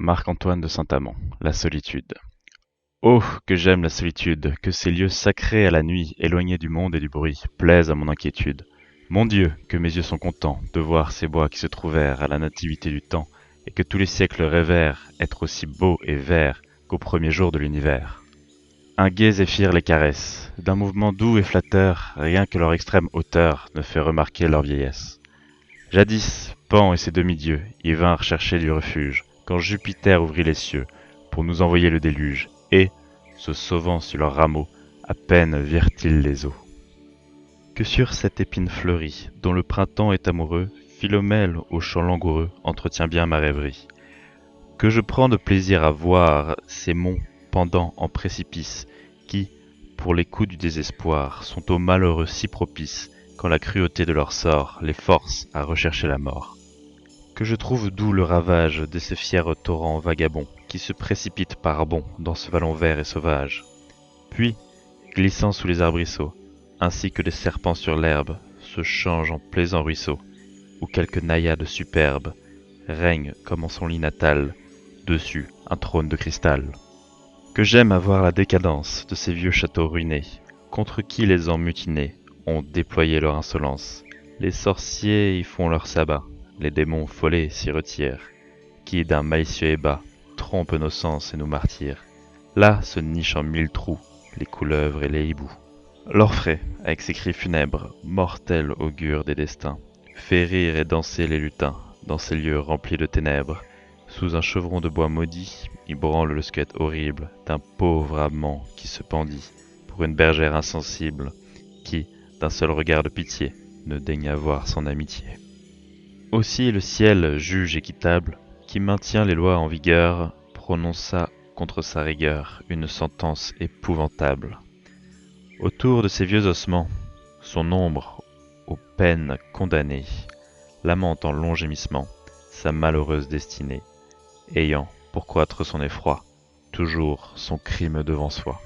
Marc-Antoine de Saint-Amand, La solitude. Oh, que j'aime la solitude, que ces lieux sacrés à la nuit, éloignés du monde et du bruit, plaisent à mon inquiétude. Mon Dieu, que mes yeux sont contents de voir ces bois qui se trouvèrent à la nativité du temps, et que tous les siècles rêvèrent être aussi beaux et verts qu'au premier jour de l'univers. Un gai zéphyr les caresse, d'un mouvement doux et flatteur, rien que leur extrême hauteur ne fait remarquer leur vieillesse. Jadis, Pan et ses demi-dieux y vinrent chercher du refuge, quand Jupiter ouvrit les cieux, pour nous envoyer le déluge, et, se sauvant sur leurs rameaux, à peine virent-ils les eaux. Que sur cette épine fleurie, dont le printemps est amoureux, Philomèle, au chant langoureux, entretient bien ma rêverie. Que je prends de plaisir à voir ces monts pendant en précipice, qui, pour les coups du désespoir, sont aux malheureux si propices, quand la cruauté de leur sort les force à rechercher la mort. Que je trouve doux le ravage de ces fiers torrents vagabonds, qui se précipitent par bonds dans ce vallon vert et sauvage. Puis, glissant sous les arbrisseaux, ainsi que des serpents sur l'herbe, se changent en plaisants ruisseaux, où quelque naïade superbe règne comme en son lit natal, dessus un trône de cristal. Que j'aime à voir la décadence de ces vieux châteaux ruinés, contre qui les ans mutinés ont déployé leur insolence. Les sorciers y font leur sabbat, les démons follets s'y retirent, qui d'un malicieux ébat trompent nos sens et nous martyrs. Là se nichent en mille trous les couleuvres et les hiboux. L'orfraie, avec ses cris funèbres, mortel augure des destins, fait rire et danser les lutins dans ces lieux remplis de ténèbres. Sous un chevron de bois maudit, il branle le squelette horrible d'un pauvre amant qui se pendit pour une bergère insensible, qui, d'un seul regard de pitié, ne daigna voir son amitié. Aussi le ciel, juge équitable, qui maintient les lois en vigueur, prononça contre sa rigueur une sentence épouvantable. Autour de ces vieux ossements, son ombre, aux peines condamnée, lamente en longs gémissements sa malheureuse destinée, ayant, pour croître son effroi, toujours son crime devant soi.